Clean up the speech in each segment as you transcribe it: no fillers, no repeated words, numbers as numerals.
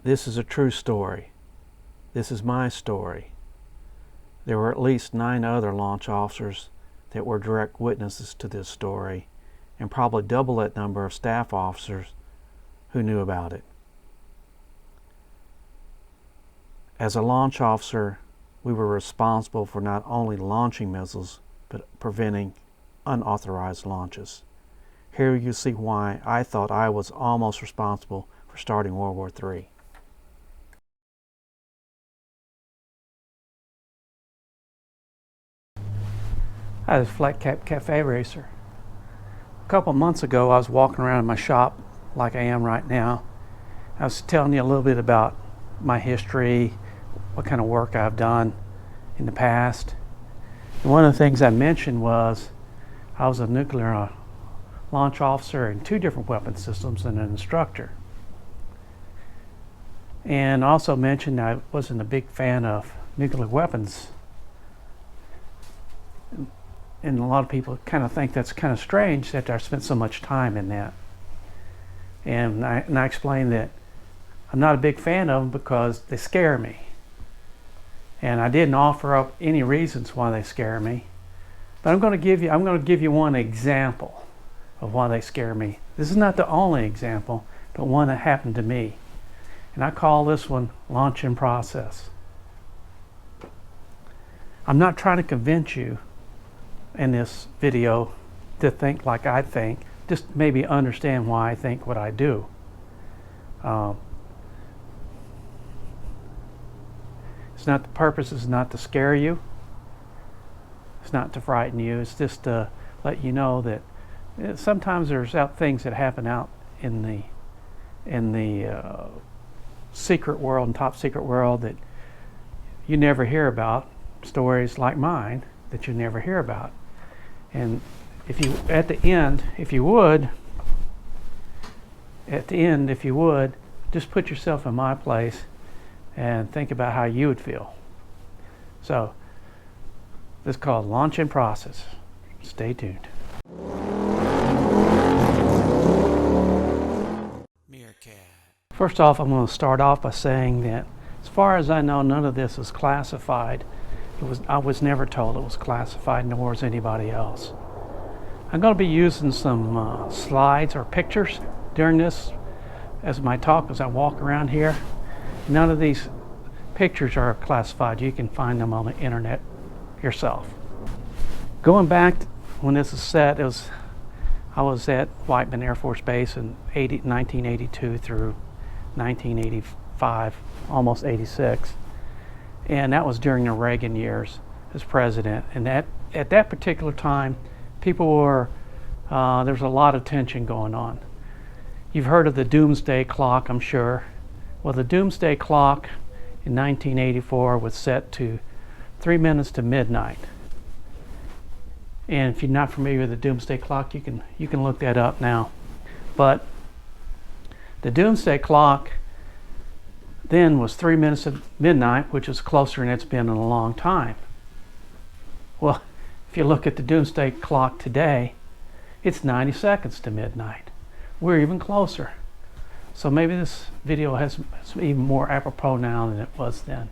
This is a true story. This is my story. There were at least 9 other launch officers that were direct witnesses to this story, and probably double that number of staff officers who knew about it. As a launch officer, we were responsible for not only launching missiles, but preventing unauthorized launches. Here you see why I thought I was almost responsible for starting World War III. Hi, this is Flat Cap Cafe Racer. A couple months ago, I was walking around in my shop like I am right now. I was telling you a little bit about my history, what kind of work I've done in the past. And one of the things I mentioned was I was a nuclear launch officer in 2 different weapon systems and an instructor. And also mentioned I wasn't a big fan of nuclear weapons. And a lot of people kind of think that's kind of strange after I spent so much time in that. And I explained that I'm not a big fan of them because they scare me. And I didn't offer up any reasons why they scare me. But I'm going to give you one example of why they scare me. This is not the only example, but one that happened to me. And I call this one Launch in Process. I'm not trying to convince you in this video to think like I think, just maybe understand why I think what I do. The purpose is not to scare you, it's not to frighten you, it's just to let you know that sometimes there's things that happen out in the secret world and top secret world that you never hear about, stories like mine that you never hear about. And if you, at the end, if you would, just put yourself in my place and think about how you would feel. So, this is called Launch in Process. Stay tuned. First off, I'm going to start off by saying that as far as I know, none of this is classified. I was never told it was classified, nor was anybody else. I'm going to be using some slides or pictures during this as my talk as I walk around here. None of these pictures are classified. You can find them on the internet yourself. Going back when this is set, I was at Whiteman Air Force Base in 1982 through 1985, almost 86. And that was during the Reagan years as president. And at that particular time, people were, there was a lot of tension going on. You've heard of the Doomsday Clock, I'm sure. Well, the Doomsday Clock in 1984 was set to 3 minutes to midnight. And if you're not familiar with the Doomsday Clock, you can look that up now. But the Doomsday Clock then was 3 minutes to midnight, which is closer than it's been in a long time. Well, if you look at the Doomsday Clock today, it's 90 seconds to midnight. We're even closer. So maybe this video has even more apropos now than it was then.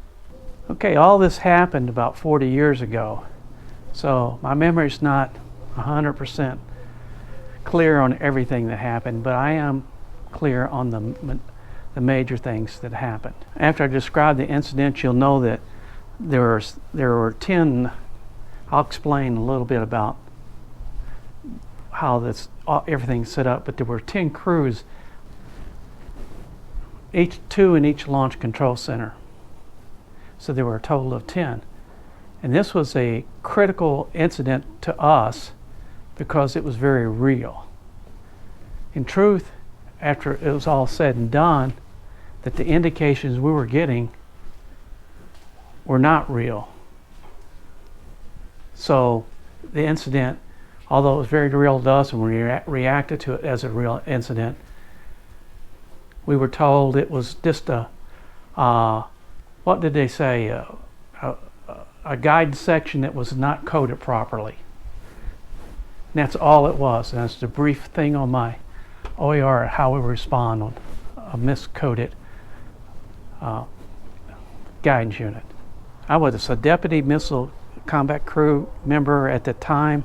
Okay, all this happened about 40 years ago. So my memory's not 100% clear on everything that happened, but I am clear on the major things that happened. After I describe the incident, you'll know that there were 10. I'll explain a little bit about how everything's set up, but there were 10 crews, 2 in each launch control center. So there were a total of 10. And this was a critical incident to us because it was very real. In truth, after it was all said and done, that the indications we were getting were not real. So the incident, although it was very real to us and we reacted to it as a real incident, we were told it was just a, what did they say, a guide section that was not coded properly. And that's all it was. And that's the brief thing on my OER, how we respond on a miscoded guidance unit. I was a deputy missile combat crew member at the time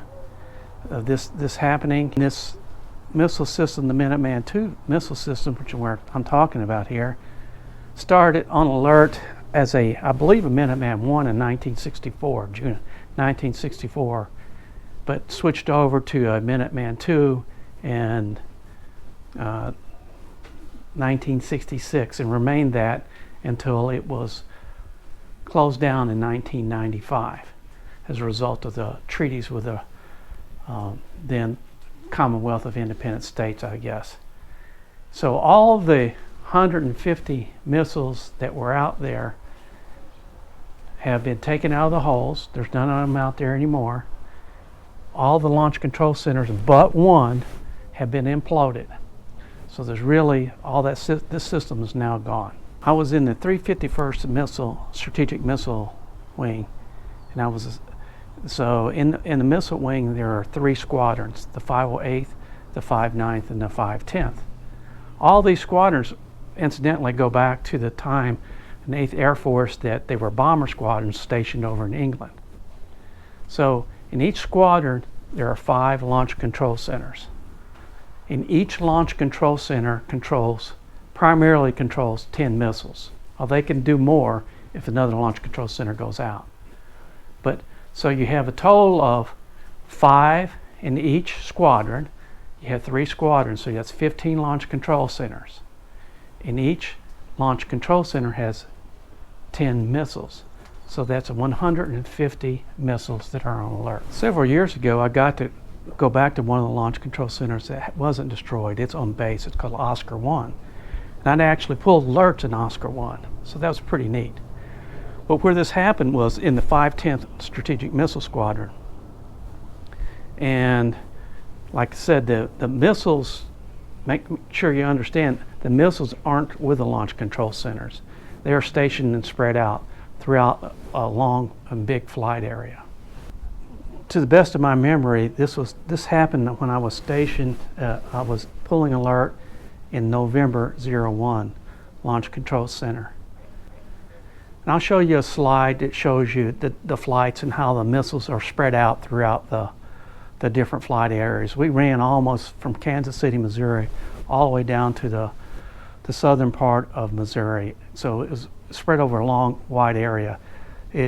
of this happening. This missile system, the Minuteman II missile system, which is where I'm talking about here, started on alert as I believe a Minuteman I in 1964, June 1964, but switched over to a Minuteman II in 1966 and remained that until it was closed down in 1995 as a result of the treaties with the then Commonwealth of Independent States, I guess. So all of the 150 missiles that were out there have been taken out of the holes. There's none of them out there anymore. All the launch control centers but one have been imploded. So there's really all that this system is now gone. I was in the 351st Strategic Missile Wing, and I was in the missile wing. There are 3 squadrons: the 508th, the 509th, and the 510th. All these squadrons, incidentally, go back to the time in the 8th Air Force that they were bomber squadrons stationed over in England. So in each squadron, there are 5 launch control centers. In each launch control center primarily controls 10 missiles. Well, they can do more if another launch control center goes out. But so you have a total of 5 in each squadron. You have 3 squadrons, so that's 15 launch control centers. And each launch control center has 10 missiles. So that's 150 missiles that are on alert. Several years ago, I got to go back to one of the launch control centers that wasn't destroyed. It's on base. It's called Oscar 1. And I'd actually pulled alerts in Oscar 1. So that was pretty neat. But where this happened was in the 510th Strategic Missile Squadron. And like I said, the missiles, make sure you understand, the missiles aren't with the launch control centers. They are stationed and spread out throughout a long and big flight area. To the best of my memory, this happened when I was stationed. I was pulling alert in November 01, Launch Control Center. And I'll show you a slide that shows you the flights and how the missiles are spread out throughout the different flight areas. We ran almost from Kansas City, Missouri, all the way down to the southern part of Missouri. So it was spread over a long, wide area.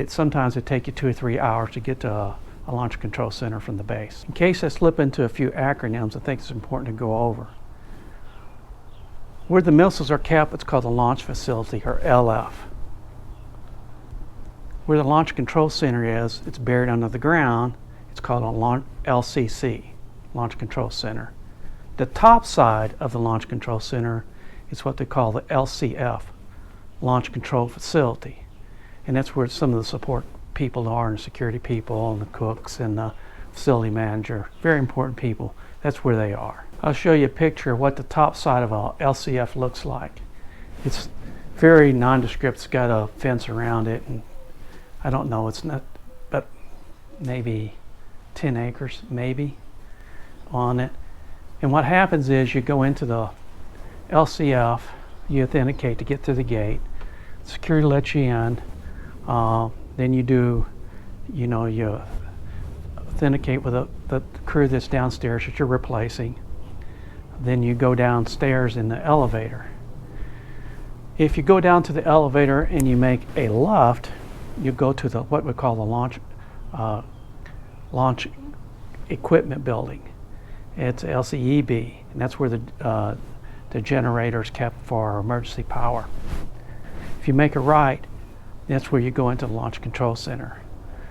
Sometimes it'd take you 2 or 3 hours to get to a launch control center from the base. In case I slip into a few acronyms, I think it's important to go over. Where the missiles are kept, it's called the Launch Facility, or LF. Where the Launch Control Center is, it's buried under the ground. It's called a LCC, Launch Control Center. The top side of the Launch Control Center is what they call the LCF, Launch Control Facility. And that's where some of the support people are, and security people, and the cooks, and the facility manager. Very important people. That's where they are. I'll show you a picture of what the top side of a LCF looks like. It's very nondescript. It's got a fence around it, and I don't know, it's not, but maybe 10 acres, maybe, on it. And what happens is you go into the LCF, you authenticate to get through the gate, security lets you in, then you authenticate with the crew that's downstairs that you're replacing. Then you go downstairs in the elevator. If you go down to the elevator and you make a left, you go to what we call the launch equipment building. It's LCEB, and that's where the generator is kept for our emergency power. If you make a right, that's where you go into the Launch Control Center.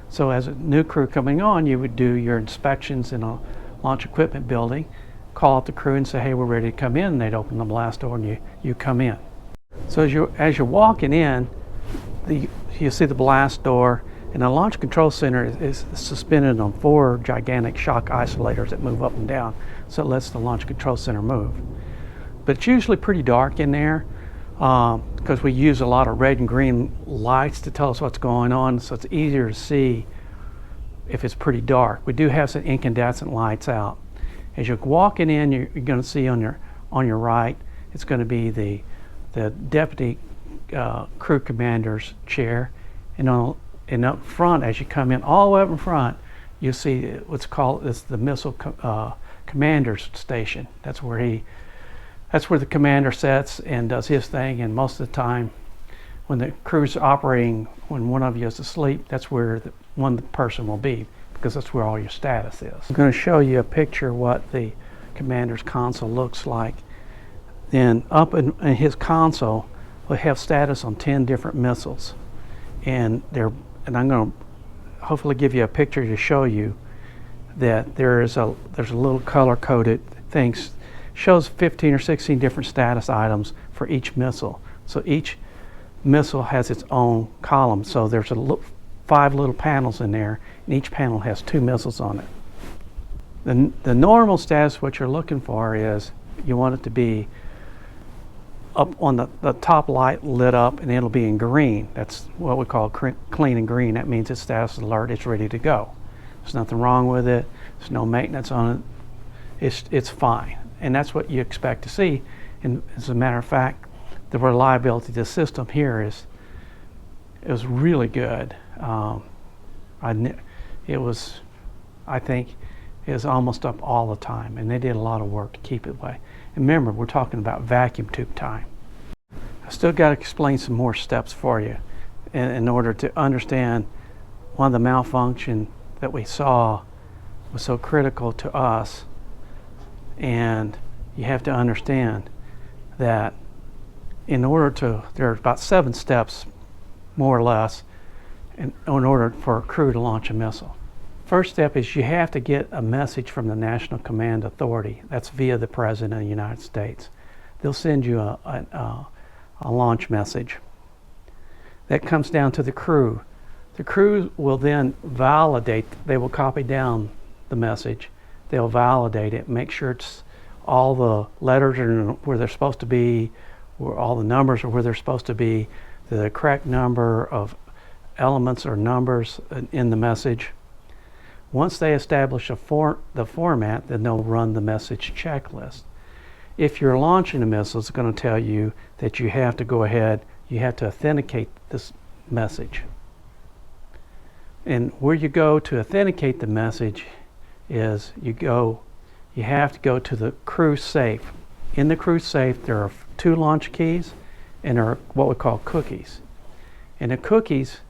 So as a new crew coming on, you would do your inspections in a launch equipment building, call up the crew and say, hey, we're ready to come in, and they'd open the blast door and you come in. So as you're walking in, you see the blast door, and the Launch Control Center is suspended on 4 gigantic shock isolators that move up and down, so it lets the Launch Control Center move. But it's usually pretty dark in there because we use a lot of red and green lights to tell us what's going on, so it's easier to see if it's pretty dark. We do have some incandescent lights out. As you're walking in, you're going to see on your right, it's going to be the deputy crew commander's chair, and up front, as you come in, all the way up in front, you see what's called the missile commander's station. That's where the commander sits and does his thing. And most of the time, when the crew's operating, when one of you is asleep, that's where one person will be, because that's where all your status is. I'm going to show you a picture of what the commander's console looks like. Then up in his console, we have status on 10 different missiles, and I'm going to hopefully give you a picture to show you that there's a little color-coded thing, shows 15 or 16 different status items for each missile. So each missile has its own column. So there's 5 little panels in there, and each panel has 2 missiles on it. The normal status, what you're looking for is you want it to be up on the top light lit up, and it'll be in green. That's what we call clean and green. That means it's status alert, it's ready to go. There's nothing wrong with it, there's no maintenance on it, it's fine. And that's what you expect to see. And as a matter of fact, the reliability of the system here is really good. I think it was almost up all the time, and they did a lot of work to keep it away. And remember, we're talking about vacuum tube time. I still got to explain some more steps for you in order to understand why the malfunction that we saw was so critical to us. And you have to understand that there are about 7 steps, more or less, in order for a crew to launch a missile. First step is you have to get a message from the National Command Authority. That's via the President of the United States. They'll send you a launch message. That comes down to the crew. The crew will then validate, they will copy down the message. They'll validate it, make sure all the letters are where they're supposed to be, where all the numbers are where they're supposed to be, the correct number of elements or numbers in the message. Once they establish the format, then they'll run the message checklist. If you're launching a missile, it's going to tell you that you have to go ahead, you have to authenticate this message. And where you go to authenticate the message is you have to go to the crew safe. In the crew safe, there are 2 launch keys, and there are what we call cookies. And the cookies,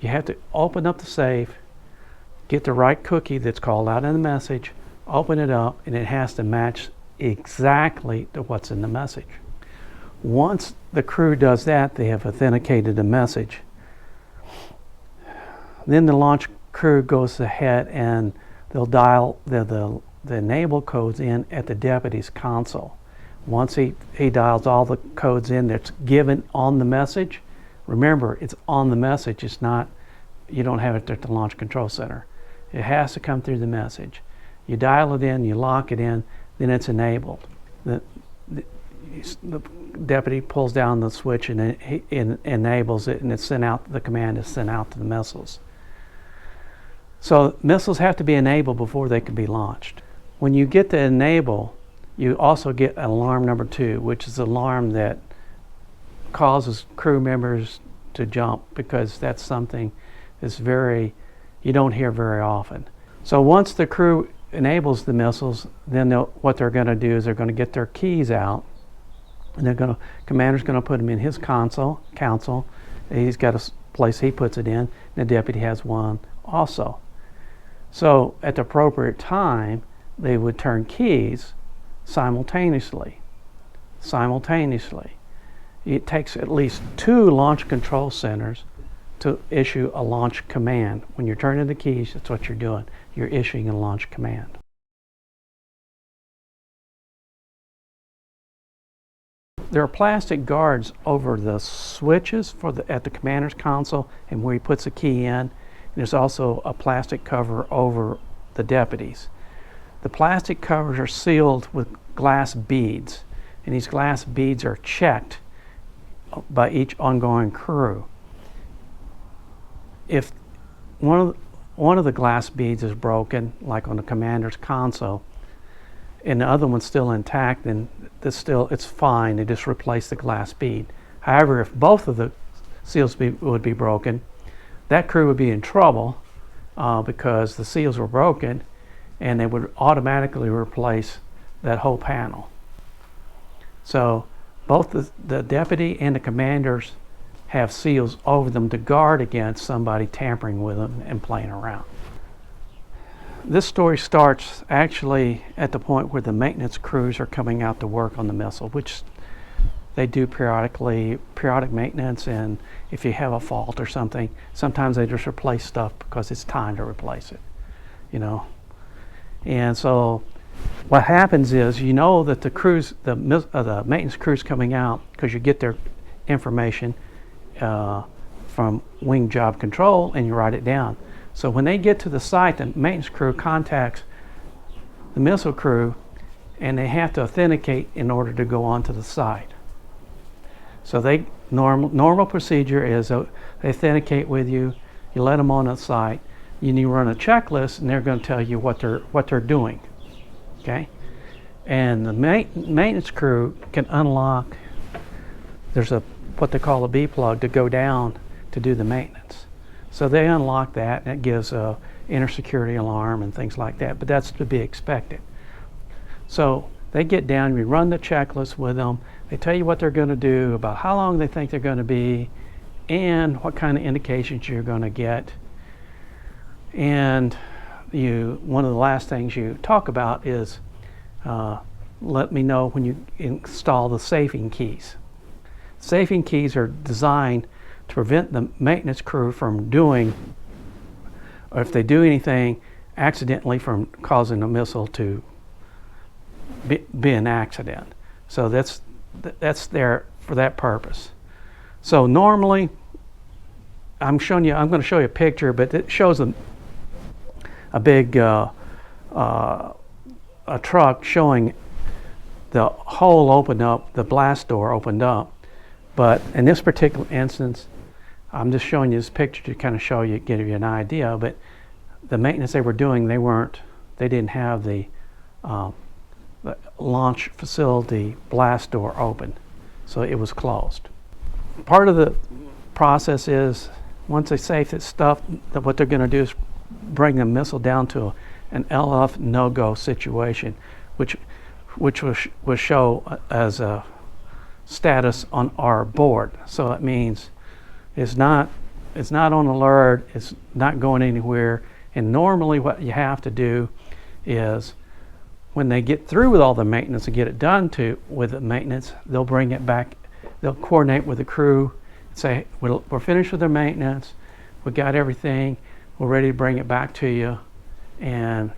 you have to open up the safe, get the right cookie that's called out in the message, open it up, and it has to match exactly to what's in the message. Once the crew does that, they have authenticated the message. Then the launch crew goes ahead and they'll dial the enable codes in at the deputy's console. Once he dials all the codes in that's given on the message, remember, it's on the message, it's not, you don't have it at the Launch Control Center. It has to come through the message. You dial it in, you lock it in, then it's enabled. The deputy pulls down the switch and it enables it, and it's sent out, the command is sent out to the missiles. So missiles have to be enabled before they can be launched. When you get to enable, you also get alarm number 2, which is an alarm that causes crew members to jump, because that's something that's you don't hear very often. So once the crew enables the missiles, then what they're going to do is they're going to get their keys out, and commander's going to put them in his console. He's got a place he puts it in, and the deputy has one also. So at the appropriate time, they would turn keys simultaneously. It takes at least 2 launch control centers to issue a launch command. When you're turning the keys, that's what you're doing. You're issuing a launch command. There are plastic guards over the switches at the commander's console and where he puts the key in. And there's also a plastic cover over the deputies. The plastic covers are sealed with glass beads, and these glass beads are checked by each ongoing crew. If one of the glass beads is broken, like on the commander's console, and the other one's still intact, then it's fine. They just replace the glass bead. However, if both of the seals would be broken, that crew would be in trouble because the seals were broken, and they would automatically replace that whole panel. So both the deputy and the commanders have seals over them to guard against somebody tampering with them and playing around. This story starts actually at the point where the maintenance crews are coming out to work on the missile, which they do periodic maintenance, and if you have a fault or something, sometimes they just replace stuff because it's time to replace it, you know. And so what happens is, you know that the crews, the maintenance crews coming out, because you get their information from Wing Job Control and you write it down. So when they get to the site, the maintenance crew contacts the missile crew, and they have to authenticate in order to go onto the site. So they normal procedure is they authenticate with you, you let them on the site, you run a checklist, and they're going to tell you what they're doing. Okay, and the maintenance crew can unlock. There's what they call a B plug to go down to do the maintenance. So they unlock that, and it gives a inner security alarm and things like that, but that's to be expected. So they get down, we run the checklist with them, they tell you what they're going to do, about how long they think they're going to be, and what kind of indications you're going to get. And one of the last things you talk about is let me know when you install the safing keys. Safing keys are designed to prevent the maintenance crew from doing, or if they do anything, accidentally from causing the missile to be an accident. So that's there for that purpose. So normally, I'm going to show you a picture, but it shows a big a truck showing the hole opened up, the blast door opened up. But in this particular instance, I'm just showing you this picture to kind of give you an idea. But the maintenance they were doing, they didn't have the launch facility blast door open, so it was closed. Part of the process is, once they safe that stuff, what they're going to do is bring the missile down to an LF no-go situation, which will show as a status on our board. So that means it's not on alert, it's not going anywhere. And normally what you have to do is, when they get through with all the maintenance and get it done with the maintenance, they'll bring it back, they'll coordinate with the crew, say, we're finished with the maintenance, we got everything, we're ready to bring it back to you. And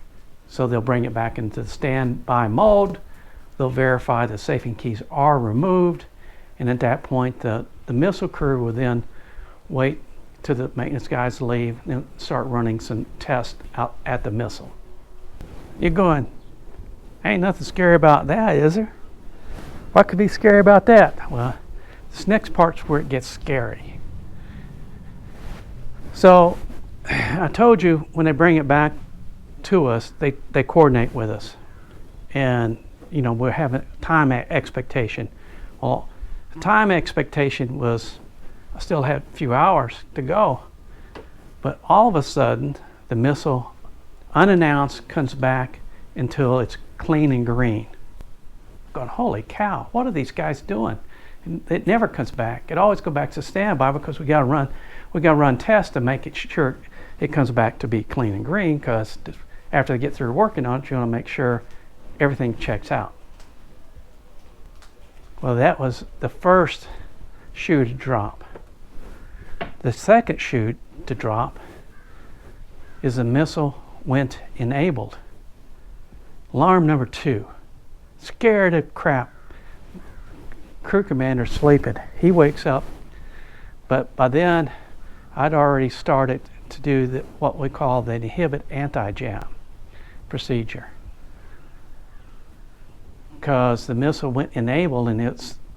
so they'll bring it back into the standby mode, they'll verify the safing keys are removed, and at that point the missile crew will then wait till the maintenance guys leave and start running some tests out at the missile. You're going, ain't nothing scary about that, is there? What could be scary about that? Well, this next part's where it gets scary. So I told you, when they bring it back to us, they coordinate with us, and we're having time expectation. Well, the time expectation was, I still had a few hours to go, but all of a sudden the missile, unannounced, comes back until it's clean and green. Going, holy cow, what are these guys doing? And it never comes back. It always goes back to standby, because we got to run tests to make it sure it comes back to be clean and green, because after they get through working on it, you want to make sure everything checks out. Well, that was the first shoe to drop. The second shoe to drop is the missile went enabled. Alarm number 2. Scared to crap. Crew commander sleeping. He wakes up, but by then I'd already started to do what we call the inhibit anti-jam procedure, because the missile went enabled, and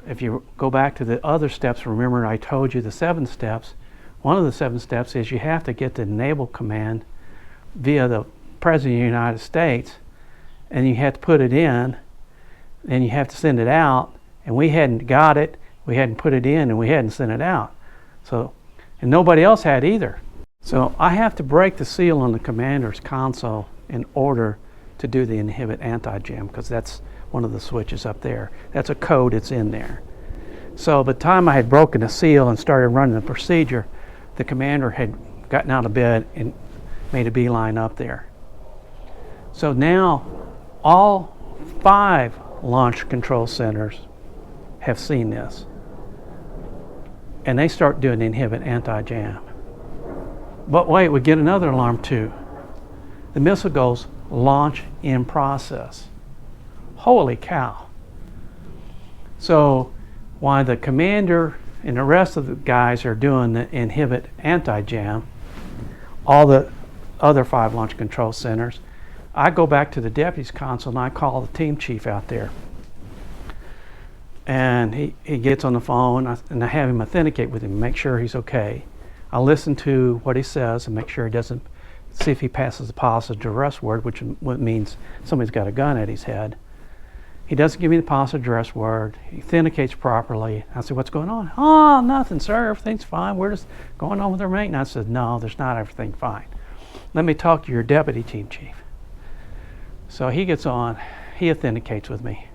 if you go back to the other steps, remember I told you the 7 steps. One of the 7 steps is you have to get the enable command via the President of the United States, and you have to put it in, and you have to send it out, and we hadn't got it, We hadn't put it in and we hadn't sent it out. So, and nobody else had either. So I have to break the seal on the commander's console in order to do the inhibit anti-jam, because that's one of the switches up there. That's a code that's in there. So by the time I had broken the seal and started running the procedure, the commander had gotten out of bed and made a beeline up there. So now all 5 launch control centers have seen this. And they start doing the inhibit anti-jam. But wait, we get another alarm too. The missile goes launch in process. Holy cow. So while the commander and the rest of the guys are doing the inhibit anti-jam, all the other 5 launch control centers, I go back to the deputy's console and I call the team chief out there. And he gets on the phone and I have him authenticate with him, make sure he's okay. I listen to what he says and make sure he doesn't, see if he passes the positive arrest word, which means somebody's got a gun at his head. He doesn't give me the positive address word. He authenticates properly. I said, what's going on? Oh, nothing, sir. Everything's fine. We're just going on with our maintenance. I said, no, there's not everything fine. Let me talk to your deputy team chief. So he gets on. He authenticates with me.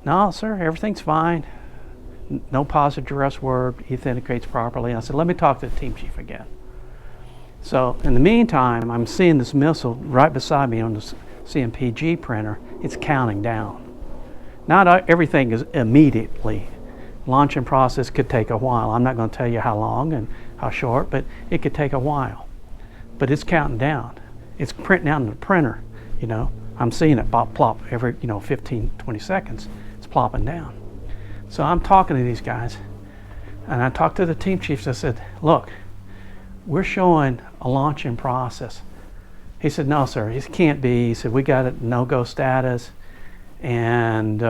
No, sir, everything's fine. No positive address word. He authenticates properly. I said, let me talk to the team chief again. So in the meantime, I'm seeing this missile right beside me on the CMPG printer. It's counting down. Not everything is immediately. Launching process could take a while. I'm not going to tell you how long and how short, but it could take a while. But it's counting down. It's printing out in the printer, you know. I'm seeing it pop, plop every, 15, 20 seconds. It's plopping down. So I'm talking to these guys, and I talked to the team chiefs. I said, look, we're showing a launch in process. He said, no, sir, it can't be. He said, we got it no-go status, and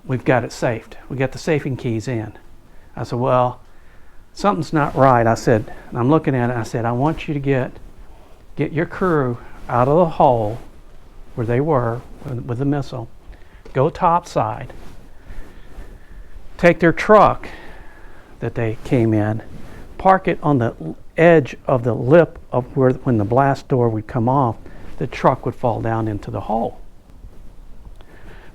we've got it safed. We got the safing keys in. I said, well, something's not right. I said, and I'm looking at it, I said, I want you to get your crew out of the hole where they were with the missile, go topside, take their truck that they came in, park it on the edge of the lip of where, when the blast door would come off, the truck would fall down into the hole.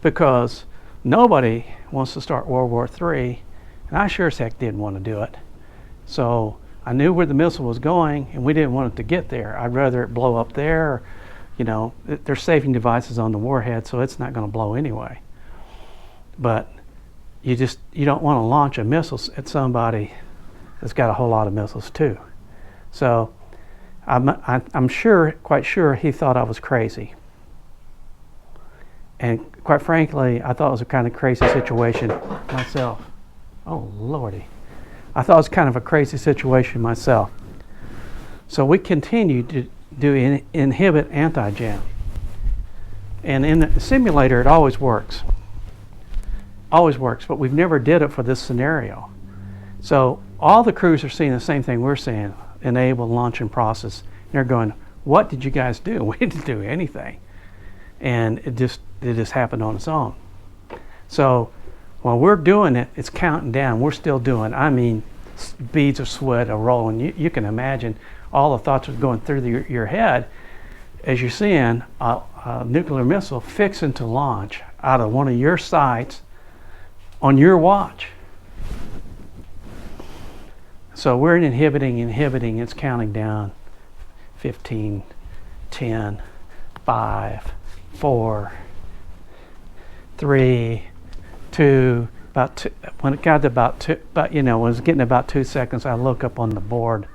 Because nobody wants to start World War III, and I sure as heck didn't want to do it. So I knew where the missile was going, and we didn't want it to get there. I'd rather it blow up there. There's safing devices on the warhead, so it's not going to blow anyway. But you don't want to launch a missile at somebody that's got a whole lot of missiles too. So I'm quite sure he thought I was crazy. And quite frankly, I thought it was a kind of crazy situation myself. Oh, Lordy. I thought it was kind of a crazy situation myself. So we continued to do inhibit anti-jam. And in the simulator, it always works. Always works, but we've never did it for this scenario. So all the crews are seeing the same thing we're seeing, enable, launch, and process. And they're going, what did you guys do? We didn't do anything. And it just happened on its own. So while we're doing it, it's counting down. We're still doing, beads of sweat are rolling. You can imagine all the thoughts are going through your head as you're seeing a nuclear missile fixing to launch out of one of your sites on your watch. So we're inhibiting, it's counting down. 15, 10, 5, 4, 3, 2, about 2. When it got to when it was getting about 2 seconds, I look up on the board.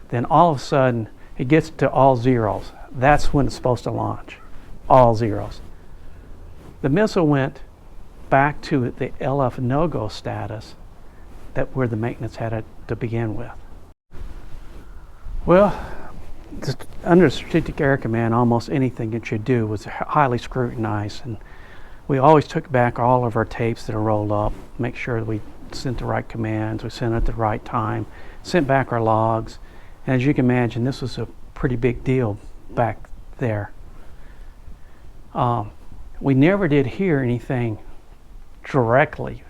Then all of a sudden, it gets to all zeros. That's when it's supposed to launch. All zeros. The missile went back to the LF no-go status where the maintenance had it to begin with. Well, under Strategic Air Command, almost anything that you do was highly scrutinized, and we always took back all of our tapes that are rolled up, make sure that we sent the right commands, we sent it at the right time, sent back our logs. And as you can imagine, this was a pretty big deal back there. We never did hear anything directly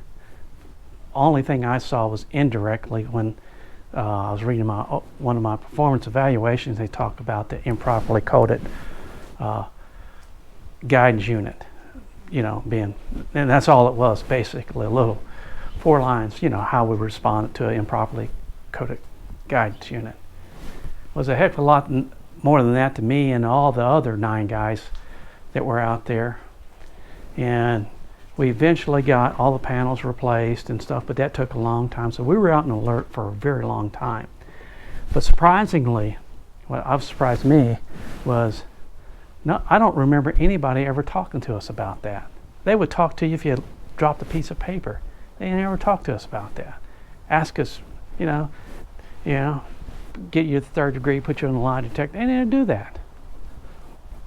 only thing I saw was indirectly when I was reading one of my performance evaluations. They talked about the improperly coded guidance unit, being, and that's all it was, basically a little 4 lines, how we responded to an improperly coded guidance unit. It was a heck of a lot more than that to me and all the other 9 guys that were out there. And we eventually got all the panels replaced and stuff, but that took a long time. So we were out in alert for a very long time. But surprisingly, what surprised me was, no, I don't remember anybody ever talking to us about that. They would talk to you if you had dropped a piece of paper. They never talked to us about that. Ask us, get you the 3rd degree, put you on the lie detector. They didn't do that.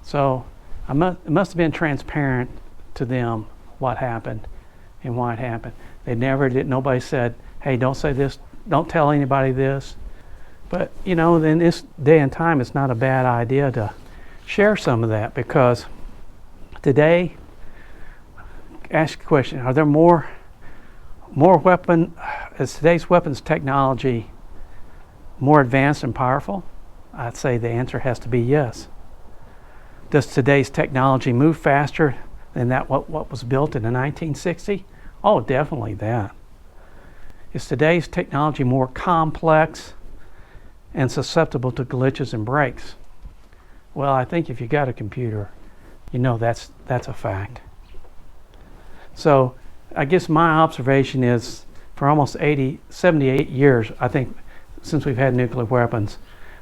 So it must have been transparent to them what happened and why it happened. They never did. Nobody said, hey, don't say this, don't tell anybody this. But in this day and time, it's not a bad idea to share some of that, because today, ask a question, are there more is today's weapons technology more advanced and powerful? I'd say the answer has to be yes. Does today's technology move faster than what was built in the 1960s? Oh, definitely that. Is today's technology more complex and susceptible to glitches and breaks? Well, I think if you got a computer, that's a fact. So I guess my observation is, for almost 78 years, I think, since we've had nuclear weapons,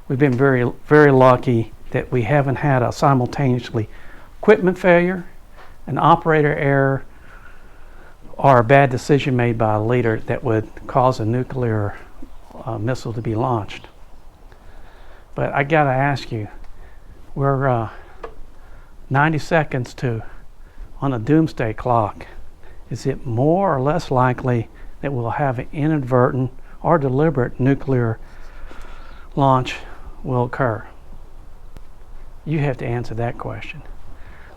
we've been very, very lucky that we haven't had a simultaneously equipment failure, an operator error, or a bad decision made by a leader that would cause a nuclear missile to be launched. But I gotta ask you, we're 90 seconds on a doomsday clock. Is it more or less likely that we'll have an inadvertent or deliberate nuclear launch will occur? You have to answer that question.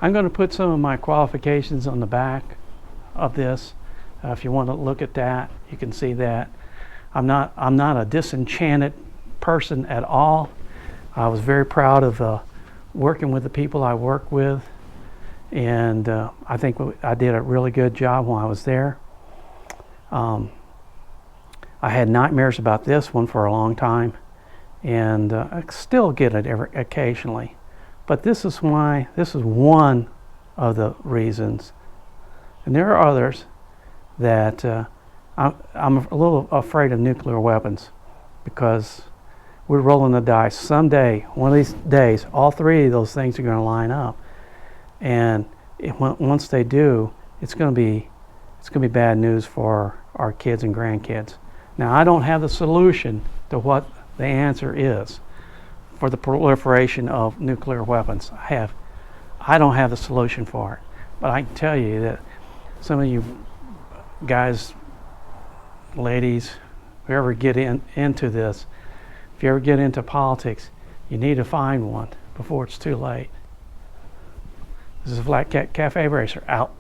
I'm going to put some of my qualifications on the back of this. If you want to look at that, you can see that. I'm not a disenchanted person at all. I was very proud of working with the people I work with, and I think I did a really good job while I was there. I had nightmares about this one for a long time, and I still get it occasionally. But this is one of the reasons, and there are others, that I'm a little afraid of nuclear weapons, because we're rolling the dice. Someday, one of these days, all 3 of those things are going to line up, and once they do, it's going to be bad news for our kids and grandkids. Now, I don't have the solution to what the answer is for the proliferation of nuclear weapons. I don't have the solution for it, but I can tell you that some of you guys, ladies, whoever get into this, if you ever get into politics, you need to find one before it's too late. This is Flat Cat Cafe Racer, out.